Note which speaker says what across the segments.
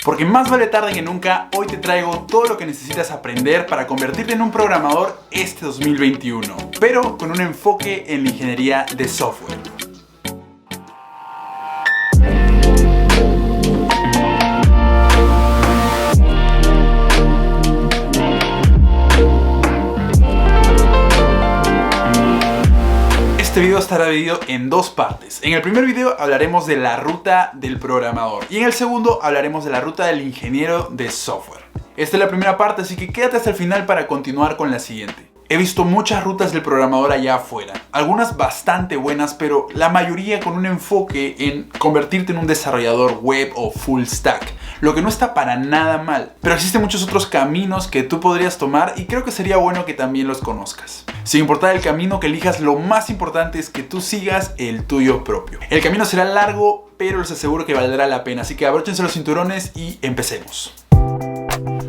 Speaker 1: Porque más vale tarde que nunca, hoy te traigo todo lo que necesitas aprender para convertirte en un programador este 2021, pero con un enfoque en la ingeniería de software. Este video estará dividido en dos partes. En el primer video hablaremos de la ruta del programador y en el segundo hablaremos de la ruta del ingeniero de software. Esta es la primera parte, así que quédate hasta el final para continuar con la siguiente. He visto muchas rutas del programador allá afuera, algunas bastante buenas, pero la mayoría con un enfoque en convertirte en un desarrollador web o full stack, lo que no está para nada mal. Pero existen muchos otros caminos que tú podrías tomar y creo que sería bueno que también los conozcas. Sin importar el camino que elijas, lo más importante es que tú sigas el tuyo propio. El camino será largo, pero les aseguro que valdrá la pena, así que abróchense los cinturones y empecemos.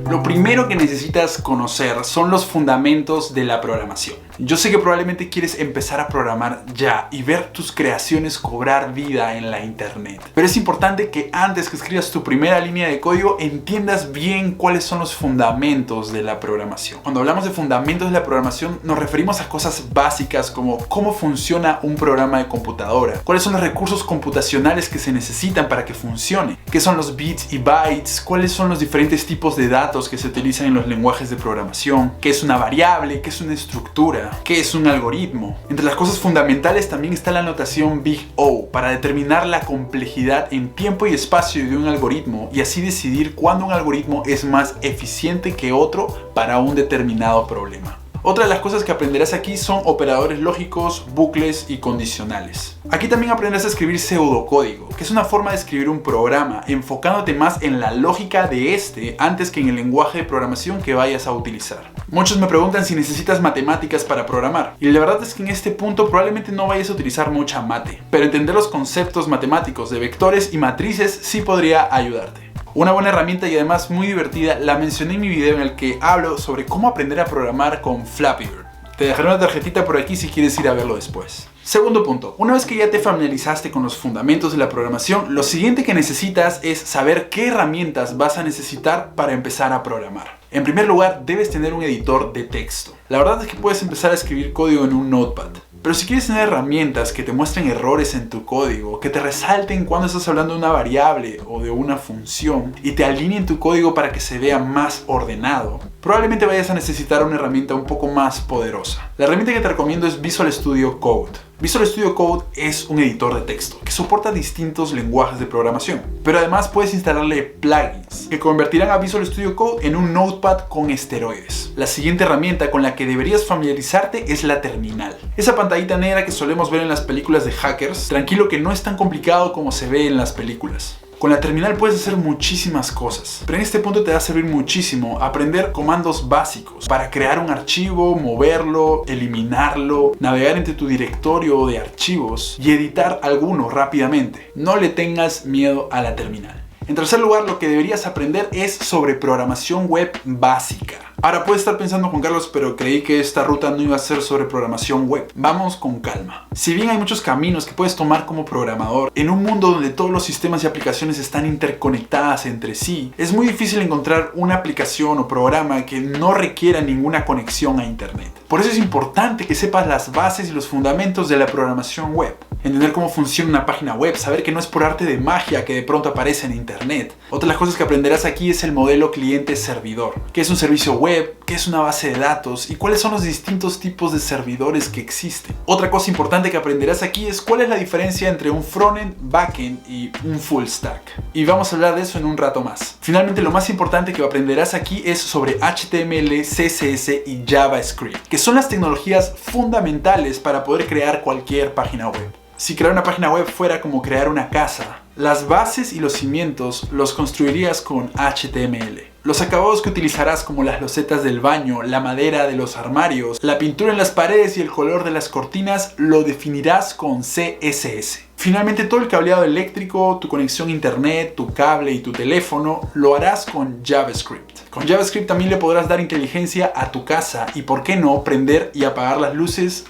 Speaker 1: Lo primero que necesitas conocer son los fundamentos de la programación. Yo sé que probablemente quieres empezar a programar ya y ver tus creaciones cobrar vida en la internet. Pero es importante que antes que escribas tu primera línea de código entiendas bien cuáles son los fundamentos de la programación. Cuando hablamos de fundamentos de la programación nos referimos a cosas básicas como cómo funciona un programa de computadora, cuáles son los recursos computacionales que se necesitan para que funcione, qué son los bits y bytes, cuáles son los diferentes tipos de datos que se utilizan en los lenguajes de programación, qué es una variable, qué es una estructura, qué es un algoritmo. Entre las cosas fundamentales también está la notación Big O para determinar la complejidad en tiempo y espacio de un algoritmo y así decidir cuándo un algoritmo es más eficiente que otro para un determinado problema. Otra de las cosas que aprenderás aquí son operadores lógicos, bucles y condicionales. Aquí también aprenderás a escribir pseudocódigo, que es una forma de escribir un programa enfocándote más en la lógica de este antes que en el lenguaje de programación que vayas a utilizar. Muchos me preguntan si necesitas matemáticas para programar, y la verdad es que en este punto probablemente no vayas a utilizar mucha mate, pero entender los conceptos matemáticos de vectores y matrices sí podría ayudarte. Una buena herramienta y además muy divertida la mencioné en mi video en el que hablo sobre cómo aprender a programar con Flappy Bird. Te dejaré una tarjetita por aquí si quieres ir a verlo después. Segundo punto, una vez que ya te familiarizaste con los fundamentos de la programación, lo siguiente que necesitas es saber qué herramientas vas a necesitar para empezar a programar. En primer lugar, debes tener un editor de texto. La verdad es que puedes empezar a escribir código en un notepad. Pero si quieres tener herramientas que te muestren errores en tu código, que te resalten cuando estás hablando de una variable o de una función y te alineen tu código para que se vea más ordenado, probablemente vayas a necesitar una herramienta un poco más poderosa. La herramienta que te recomiendo es Visual Studio Code. Visual Studio Code es un editor de texto que soporta distintos lenguajes de programación, pero además puedes instalarle plugins que convertirán a Visual Studio Code en un notepad con esteroides. La siguiente herramienta con la que deberías familiarizarte es la terminal. Esa pantallita negra que solemos ver en las películas de hackers, tranquilo que no es tan complicado como se ve en las películas. Con la terminal puedes hacer muchísimas cosas, pero en este punto te va a servir muchísimo aprender comandos básicos para crear un archivo, moverlo, eliminarlo, navegar entre tu directorio de archivos y editar alguno rápidamente. No le tengas miedo a la terminal. En tercer lugar, lo que deberías aprender es sobre programación web básica. Ahora puedes estar pensando, Juan Carlos, pero creí que esta ruta no iba a ser sobre programación web. Vamos con calma. Si bien hay muchos caminos que puedes tomar como programador, en un mundo donde todos los sistemas y aplicaciones están interconectadas entre sí, es muy difícil encontrar una aplicación o programa que no requiera ninguna conexión a internet. Por eso es importante que sepas las bases y los fundamentos de la programación web. Entender cómo funciona una página web, saber que no es por arte de magia que de pronto aparece en internet. Otra de las cosas que aprenderás aquí es el modelo cliente-servidor, que es un servicio web, qué es una base de datos y cuáles son los distintos tipos de servidores que existen. Otra cosa importante que aprenderás aquí es cuál es la diferencia entre un frontend, backend y un full stack. Y vamos a hablar de eso en un rato más. Finalmente, lo más importante que aprenderás aquí es sobre HTML, CSS y JavaScript, que son las tecnologías fundamentales para poder crear cualquier página web. Si crear una página web fuera como crear una casa, las bases y los cimientos los construirías con HTML. Los acabados que utilizarás como las losetas del baño, la madera de los armarios, la pintura en las paredes y el color de las cortinas lo definirás con CSS. Finalmente, todo el cableado eléctrico, tu conexión a internet, tu cable y tu teléfono lo harás con JavaScript. Con JavaScript también le podrás dar inteligencia a tu casa y, por qué no, prender y apagar las luces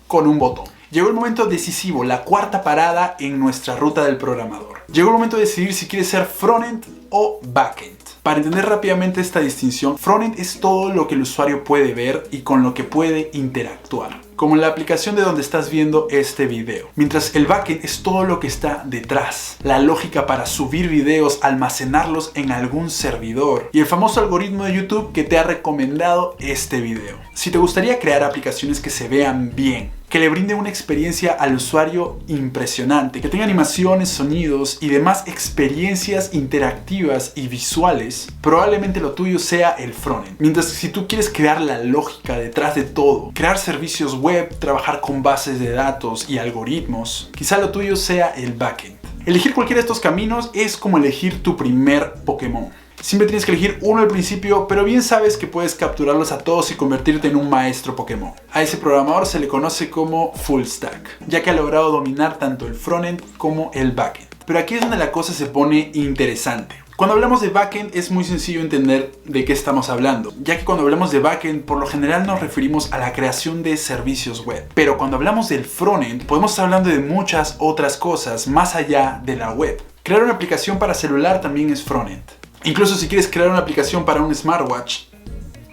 Speaker 1: con un botón. Llegó el momento decisivo, la cuarta parada en nuestra ruta del programador. Llegó el momento de decidir si quieres ser frontend o backend. Para entender rápidamente esta distinción, frontend es todo lo que el usuario puede ver y con lo que puede interactuar, como en la aplicación de donde estás viendo este video. Mientras el backend es todo lo que está detrás, la lógica para subir videos, almacenarlos en algún servidor y el famoso algoritmo de YouTube que te ha recomendado este video. Si te gustaría crear aplicaciones que se vean bien, que le brinden una experiencia al usuario impresionante, que tenga animaciones, sonidos y demás experiencias interactivas y visuales, probablemente lo tuyo sea el frontend. Mientras que si tú quieres crear la lógica detrás de todo, crear servicios web, trabajar con bases de datos y algoritmos, quizá lo tuyo sea el backend. Elegir cualquiera de estos caminos es como elegir tu primer Pokémon. Siempre tienes que elegir uno al principio, pero bien sabes que puedes capturarlos a todos y convertirte en un maestro Pokémon. A ese programador se le conoce como Full Stack, ya que ha logrado dominar tanto el frontend como el backend. Pero aquí es donde la cosa se pone interesante. Cuando hablamos de backend es muy sencillo entender de qué estamos hablando, ya que cuando hablamos de backend por lo general nos referimos a la creación de servicios web. Pero cuando hablamos del frontend podemos estar hablando de muchas otras cosas más allá de la web. Crear una aplicación para celular también es frontend. Incluso si quieres crear una aplicación para un smartwatch,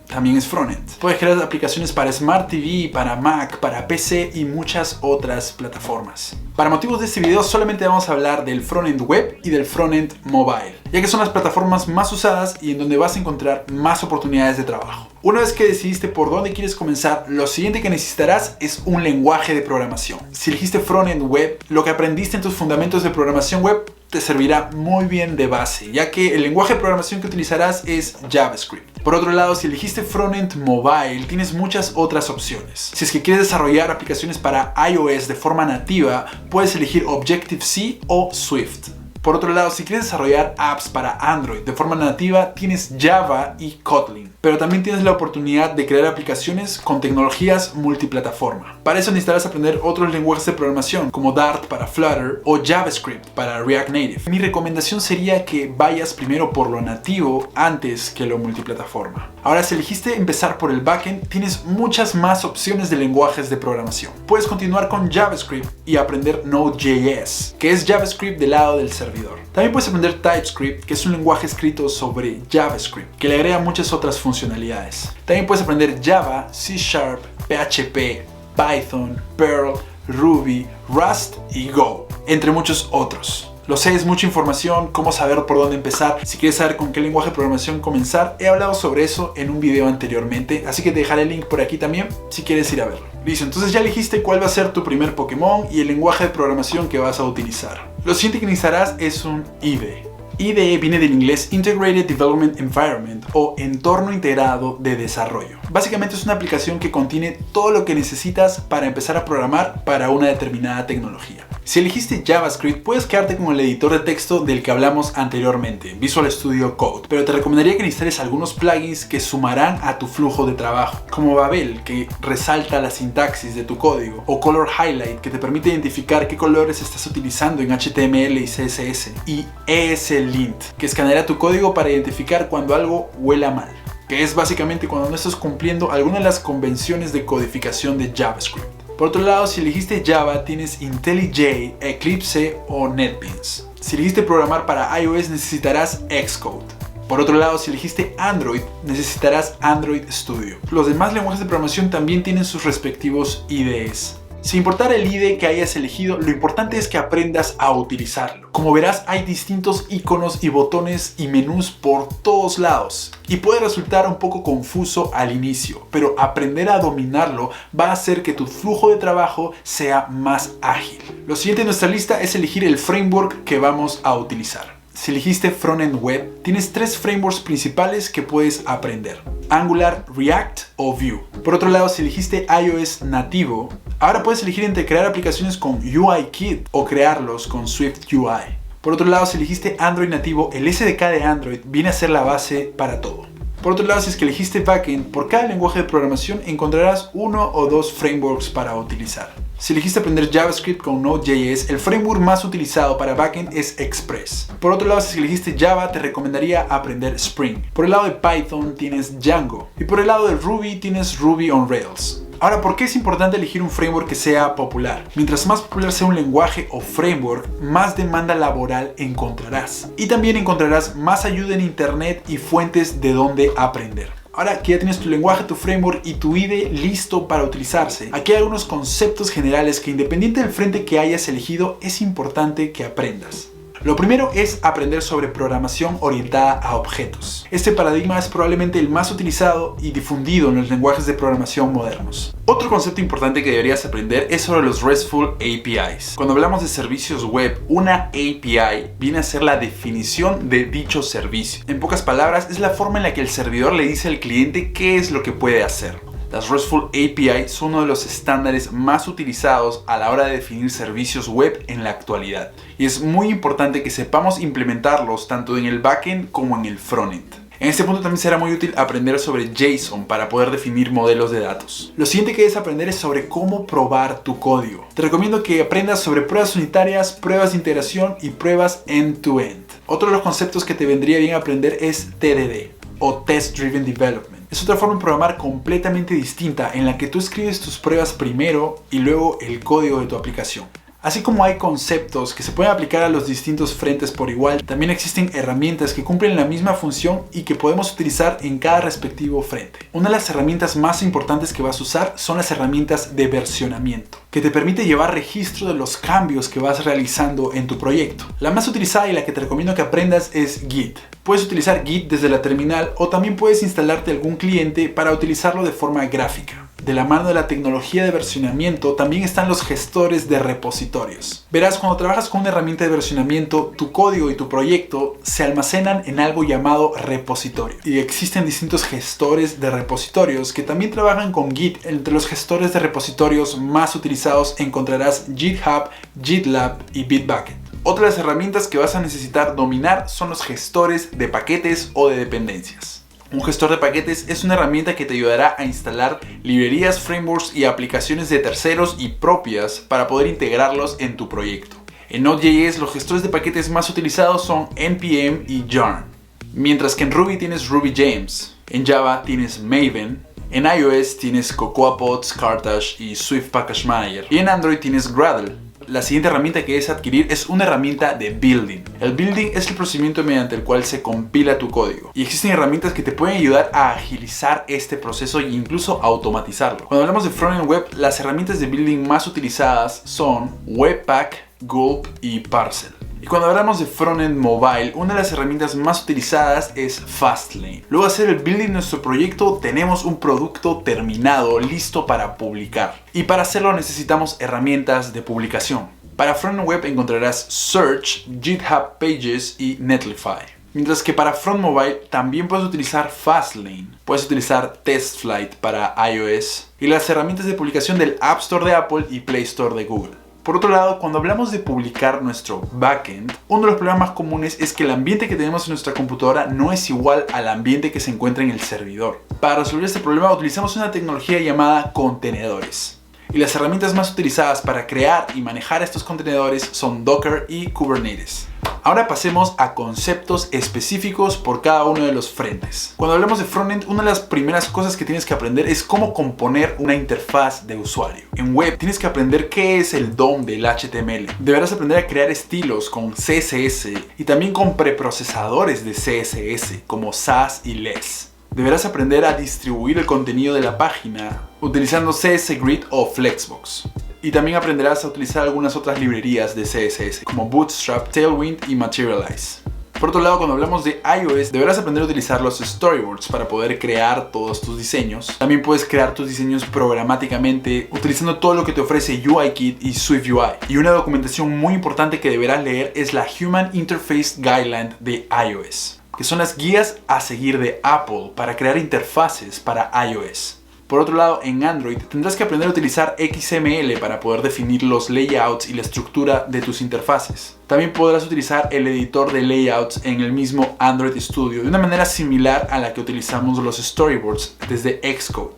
Speaker 1: también es frontend. Puedes crear aplicaciones para Smart TV, para Mac, para PC y muchas otras plataformas. Para motivos de este video solamente vamos a hablar del frontend web y del frontend mobile, ya que son las plataformas más usadas y en donde vas a encontrar más oportunidades de trabajo. Una vez que decidiste por dónde quieres comenzar, lo siguiente que necesitarás es un lenguaje de programación. Si elegiste frontend web, lo que aprendiste en tus fundamentos de programación web te servirá muy bien de base, ya que el lenguaje de programación que utilizarás es JavaScript. Por otro lado, si elegiste frontend mobile, tienes muchas otras opciones. Si es que quieres desarrollar aplicaciones para iOS de forma nativa, puedes elegir Objective-C o Swift. Por otro lado, si quieres desarrollar apps para Android de forma nativa, tienes Java y Kotlin. Pero también tienes la oportunidad de crear aplicaciones con tecnologías multiplataforma. Para eso necesitarás aprender otros lenguajes de programación como Dart para Flutter o JavaScript para React Native. Mi recomendación sería que vayas primero por lo nativo antes que lo multiplataforma. Ahora, si elegiste empezar por el backend, tienes muchas más opciones de lenguajes de programación. Puedes continuar con JavaScript y aprender Node.js, que es JavaScript del lado del servidor. También puedes aprender TypeScript, que es un lenguaje escrito sobre JavaScript, que le agrega muchas otras funcionalidades. También puedes aprender Java, C#, PHP, Python, Perl, Ruby, Rust y Go, entre muchos otros. Lo sé, es mucha información, cómo saber por dónde empezar. Si quieres saber con qué lenguaje de programación comenzar, he hablado sobre eso en un video anteriormente, así que te dejaré el link por aquí también si quieres ir a verlo. Listo, entonces ya elegiste cuál va a ser tu primer Pokémon y el lenguaje de programación que vas a utilizar. Lo siguiente que necesitarás es un IDE. IDE viene del inglés Integrated Development Environment o Entorno Integrado de Desarrollo. Básicamente es una aplicación que contiene todo lo que necesitas para empezar a programar para una determinada tecnología. Si elegiste JavaScript, puedes quedarte con el editor de texto del que hablamos anteriormente, Visual Studio Code, pero te recomendaría que instales algunos plugins que sumarán a tu flujo de trabajo, como Babel, que resalta la sintaxis de tu código, o Color Highlight, que te permite identificar qué colores estás utilizando en HTML y CSS, y ESLint, que escaneará tu código para identificar cuando algo huela mal, que es básicamente cuando no estás cumpliendo alguna de las convenciones de codificación de JavaScript. Por otro lado, si elegiste Java, tienes IntelliJ, Eclipse o NetBeans. Si elegiste programar para iOS, necesitarás Xcode. Por otro lado, si elegiste Android, necesitarás Android Studio. Los demás lenguajes de programación también tienen sus respectivos IDEs. Sin importar el IDE que hayas elegido, lo importante es que aprendas a utilizarlo. Como verás, hay distintos iconos y botones y menús por todos lados. Y puede resultar un poco confuso al inicio, pero aprender a dominarlo va a hacer que tu flujo de trabajo sea más ágil. Lo siguiente en nuestra lista es elegir el framework que vamos a utilizar. Si elegiste Frontend Web, tienes 3 frameworks principales que puedes aprender: Angular, React o Vue. Por otro lado, si elegiste iOS nativo, ahora puedes elegir entre crear aplicaciones con UIKit o crearlos con Swift UI. Por otro lado, si elegiste Android nativo, el SDK de Android viene a ser la base para todo. Por otro lado, si es que elegiste backend, por cada lenguaje de programación encontrarás 1 o 2 frameworks para utilizar. Si elegiste aprender JavaScript con Node.js, el framework más utilizado para backend es Express. Por otro lado, si elegiste Java, te recomendaría aprender Spring. Por el lado de Python tienes Django. Y por el lado de Ruby tienes Ruby on Rails. Ahora, ¿por qué es importante elegir un framework que sea popular? Mientras más popular sea un lenguaje o framework, más demanda laboral encontrarás. Y también encontrarás más ayuda en internet y fuentes de donde aprender. Ahora que ya tienes tu lenguaje, tu framework y tu IDE listo para utilizarse, aquí hay algunos conceptos generales que, independiente del frente que hayas elegido, es importante que aprendas. Lo primero es aprender sobre programación orientada a objetos. Este paradigma es probablemente el más utilizado y difundido en los lenguajes de programación modernos. Otro concepto importante que deberías aprender es sobre los RESTful APIs. Cuando hablamos de servicios web, una API viene a ser la definición de dicho servicio. En pocas palabras, es la forma en la que el servidor le dice al cliente qué es lo que puede hacer. Las RESTful API son uno de los estándares más utilizados a la hora de definir servicios web en la actualidad. Y es muy importante que sepamos implementarlos tanto en el backend como en el frontend. En este punto también será muy útil aprender sobre JSON para poder definir modelos de datos. Lo siguiente que debes aprender es sobre cómo probar tu código. Te recomiendo que aprendas sobre pruebas unitarias, pruebas de integración y pruebas end-to-end. Otro de los conceptos que te vendría bien aprender es TDD o Test Driven Development. Es otra forma de programar completamente distinta en la que tú escribes tus pruebas primero y luego el código de tu aplicación. Así como hay conceptos que se pueden aplicar a los distintos frentes por igual, también existen herramientas que cumplen la misma función y que podemos utilizar en cada respectivo frente. Una de las herramientas más importantes que vas a usar son las herramientas de versionamiento, que te permite llevar registro de los cambios que vas realizando en tu proyecto. La más utilizada y la que te recomiendo que aprendas es Git. Puedes utilizar Git desde la terminal o también puedes instalarte algún cliente para utilizarlo de forma gráfica. De la mano de la tecnología de versionamiento también están los gestores de repositorios. Verás, cuando trabajas con una herramienta de versionamiento, tu código y tu proyecto se almacenan en algo llamado repositorio. Y existen distintos gestores de repositorios que también trabajan con Git. Entre los gestores de repositorios más utilizados encontrarás GitHub, GitLab y Bitbucket. Otra de las herramientas que vas a necesitar dominar son los gestores de paquetes o de dependencias. Un gestor de paquetes es una herramienta que te ayudará a instalar librerías, frameworks y aplicaciones de terceros y propias para poder integrarlos en tu proyecto. En Node.js los gestores de paquetes más utilizados son NPM y Yarn, mientras que en Ruby tienes RubyGems, en Java tienes Maven, en iOS tienes CocoaPods, Carthage y Swift Package Manager y en Android tienes Gradle. La siguiente herramienta que debes adquirir es una herramienta de building. El building es el procedimiento mediante el cual se compila tu código. Y existen herramientas que te pueden ayudar a agilizar este proceso e incluso automatizarlo. Cuando hablamos de frontend web, las herramientas de building más utilizadas son Webpack, Gulp y Parcel. Y cuando hablamos de frontend mobile, una de las herramientas más utilizadas es Fastlane. Luego de hacer el building de nuestro proyecto, tenemos un producto terminado, listo para publicar. Y para hacerlo necesitamos herramientas de publicación. Para frontend web encontrarás Search, GitHub Pages y Netlify. Mientras que para front mobile también puedes utilizar Fastlane. Puedes utilizar TestFlight para iOS y las herramientas de publicación del App Store de Apple y Play Store de Google. Por otro lado, cuando hablamos de publicar nuestro backend, uno de los problemas más comunes es que el ambiente que tenemos en nuestra computadora no es igual al ambiente que se encuentra en el servidor. Para resolver este problema utilizamos una tecnología llamada contenedores. Y las herramientas más utilizadas para crear y manejar estos contenedores son Docker y Kubernetes. Ahora pasemos a conceptos específicos por cada uno de los frentes. Cuando hablamos de frontend, una de las primeras cosas que tienes que aprender es cómo componer una interfaz de usuario. En web tienes que aprender qué es el DOM del HTML. Deberás aprender a crear estilos con CSS y también con preprocesadores de CSS como Sass y Less. Deberás aprender a distribuir el contenido de la página utilizando CSGrid o Flexbox. Y también aprenderás a utilizar algunas otras librerías de CSS como Bootstrap, Tailwind y Materialize. Por otro lado, cuando hablamos de iOS, deberás aprender a utilizar los storyboards para poder crear todos tus diseños. También puedes crear tus diseños programáticamente utilizando todo lo que te ofrece UIKit y SwiftUI. Y una documentación muy importante que deberás leer es la Human Interface Guideline de iOS, que son las guías a seguir de Apple para crear interfaces para iOS. Por otro lado, en Android tendrás que aprender a utilizar XML para poder definir los layouts y la estructura de tus interfaces. También podrás utilizar el editor de layouts en el mismo Android Studio de una manera similar a la que utilizamos los storyboards desde Xcode.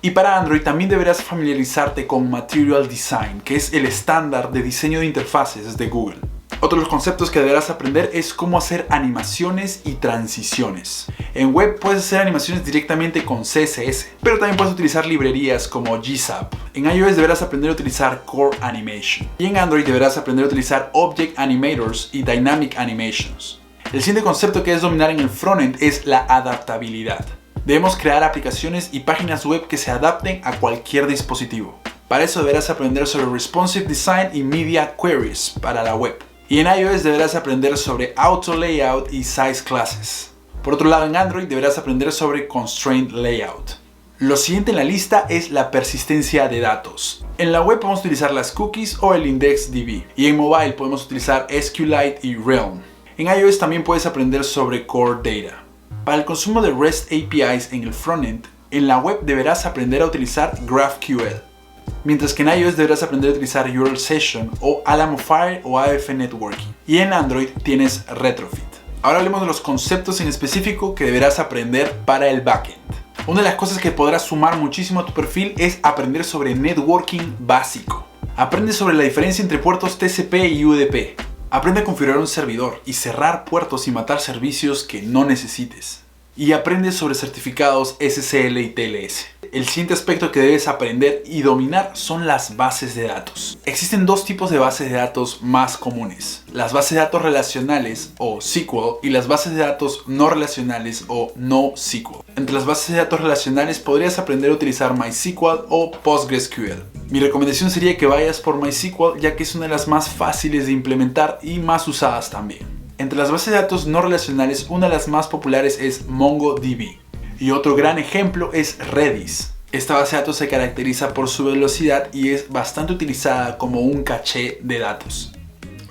Speaker 1: Y para Android también deberás familiarizarte con Material Design, que es el estándar de diseño de interfaces de Google. Otro de los conceptos que deberás aprender es cómo hacer animaciones y transiciones. En web puedes hacer animaciones directamente con CSS, pero también puedes utilizar librerías como GZAP. En iOS deberás aprender a utilizar Core Animation. Y en Android deberás aprender a utilizar Object Animators y Dynamic Animations. El siguiente concepto que debes dominar en el frontend es la adaptabilidad. Debemos crear aplicaciones y páginas web que se adapten a cualquier dispositivo. Para eso deberás aprender sobre Responsive Design y Media Queries para la web. Y en iOS deberás aprender sobre Auto Layout y Size Classes. Por otro lado, en Android deberás aprender sobre Constraint Layout. Lo siguiente en la lista es la persistencia de datos. En la web podemos utilizar las cookies o el IndexedDB. Y en mobile podemos utilizar SQLite y Realm. En iOS también puedes aprender sobre Core Data. Para el consumo de REST APIs en el frontend, en la web deberás aprender a utilizar GraphQL. Mientras que en iOS deberás aprender a utilizar URL Session o Alamofire o AF Networking. Y en Android tienes Retrofit. Ahora hablemos de los conceptos en específico que deberás aprender para el backend. Una de las cosas que podrás sumar muchísimo a tu perfil es aprender sobre networking básico. Aprende sobre la diferencia entre puertos TCP y UDP. Aprende a configurar un servidor y cerrar puertos y matar servicios que no necesites. Y aprende sobre certificados SSL y TLS. El siguiente aspecto que debes aprender y dominar son las bases de datos. Existen dos tipos de bases de datos más comunes: las bases de datos relacionales o SQL y las bases de datos no relacionales o NoSQL. Entre las bases de datos relacionales podrías aprender a utilizar MySQL o PostgreSQL. Mi recomendación sería que vayas por MySQL, ya que es una de las más fáciles de implementar y más usadas también. Entre las bases de datos no relacionales, una de las más populares es MongoDB. Y otro gran ejemplo es Redis. Esta base de datos se caracteriza por su velocidad y es bastante utilizada como un caché de datos.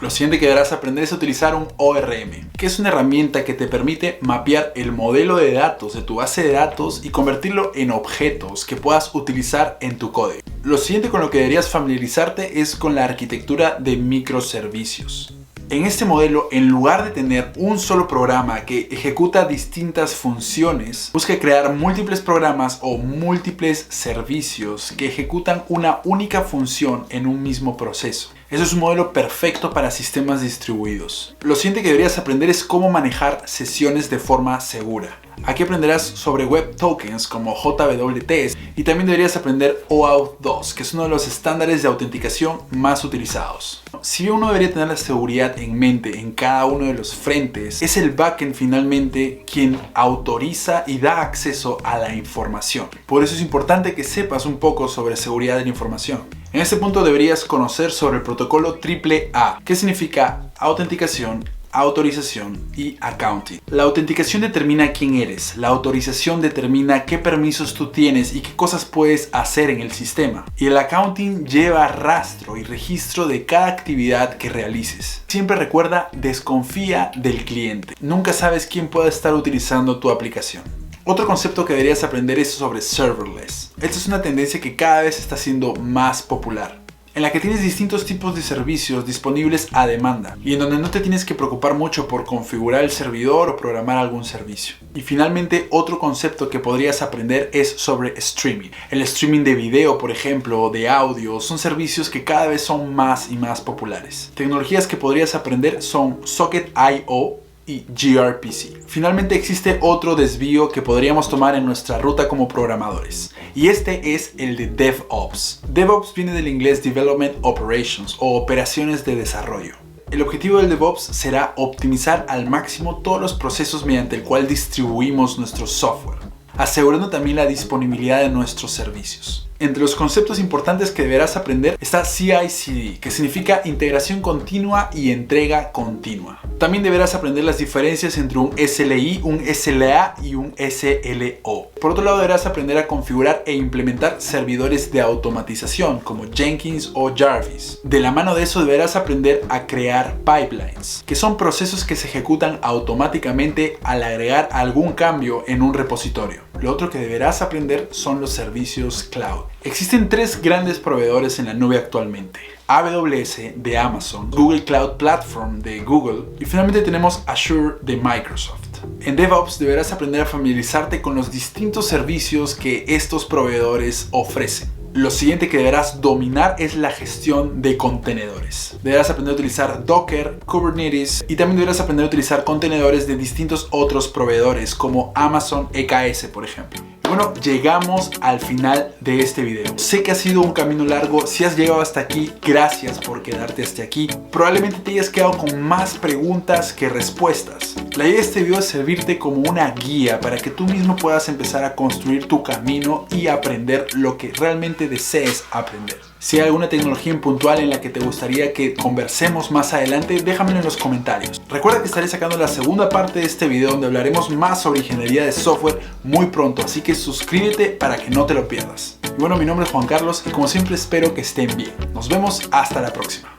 Speaker 1: Lo siguiente que deberás aprender es a utilizar un ORM, que es una herramienta que te permite mapear el modelo de datos de tu base de datos y convertirlo en objetos que puedas utilizar en tu código. Lo siguiente con lo que deberías familiarizarte es con la arquitectura de microservicios. En este modelo, en lugar de tener un solo programa que ejecuta distintas funciones, busca crear múltiples programas o múltiples servicios que ejecutan una única función en un mismo proceso. Eso es un modelo perfecto para sistemas distribuidos. Lo siguiente que deberías aprender es cómo manejar sesiones de forma segura. Aquí aprenderás sobre web tokens como JWTs y también deberías aprender OAuth 2, que es uno de los estándares de autenticación más utilizados. Si bien uno debería tener la seguridad en mente en cada uno de los frentes, es el backend finalmente quien autoriza y da acceso a la información. Por eso es importante que sepas un poco sobre seguridad de la información. En este punto deberías conocer sobre el protocolo AAA, que significa autenticación, autorización y accounting. La autenticación determina quién eres, la autorización determina qué permisos tú tienes y qué cosas puedes hacer en el sistema. Y el accounting lleva rastro y registro de cada actividad que realices. Siempre recuerda, desconfía del cliente. Nunca sabes quién puede estar utilizando tu aplicación. Otro concepto que deberías aprender es sobre serverless. Esta es una tendencia que cada vez está siendo más popular, en la que tienes distintos tipos de servicios disponibles a demanda y en donde no te tienes que preocupar mucho por configurar el servidor o programar algún servicio. Y finalmente, otro concepto que podrías aprender es sobre streaming. El streaming de video, por ejemplo, o de audio, son servicios que cada vez son más y más populares. Tecnologías que podrías aprender son Socket.io y gRPC. Finalmente existe otro desvío que podríamos tomar en nuestra ruta como programadores, y este es el de DevOps. DevOps viene del inglés Development Operations o operaciones de desarrollo. El objetivo del DevOps será optimizar al máximo todos los procesos mediante el cual distribuimos nuestro software, asegurando también la disponibilidad de nuestros servicios. Entre los conceptos importantes que deberás aprender está CI/CD, que significa integración continua y entrega continua. También deberás aprender las diferencias entre un SLI, un SLA y un SLO. Por otro lado, deberás aprender a configurar e implementar servidores de automatización como Jenkins o Jarvis. De la mano de eso deberás aprender a crear pipelines, que son procesos que se ejecutan automáticamente al agregar algún cambio en un repositorio. Lo otro que deberás aprender son los servicios cloud. Existen tres grandes proveedores en la nube actualmente: AWS de Amazon, Google Cloud Platform de Google y finalmente tenemos Azure de Microsoft. En DevOps deberás aprender a familiarizarte con los distintos servicios que estos proveedores ofrecen. Lo siguiente que deberás dominar es la gestión de contenedores. Deberás aprender a utilizar Docker, Kubernetes y también deberás aprender a utilizar contenedores de distintos otros proveedores como Amazon EKS, por ejemplo. Bueno, llegamos al final de este video. Sé que ha sido un camino largo. Si has llegado hasta aquí, gracias por quedarte hasta aquí. Probablemente te hayas quedado con más preguntas que respuestas. La idea de este video es servirte como una guía para que tú mismo puedas empezar a construir tu camino y aprender lo que realmente desees aprender. Si hay alguna tecnología en puntual en la que te gustaría que conversemos más adelante, déjamelo en los comentarios. Recuerda que estaré sacando la segunda parte de este video donde hablaremos más sobre ingeniería de software muy pronto, así que suscríbete para que no te lo pierdas. Y bueno, mi nombre es Juan Carlos y como siempre espero que estén bien. Nos vemos hasta la próxima.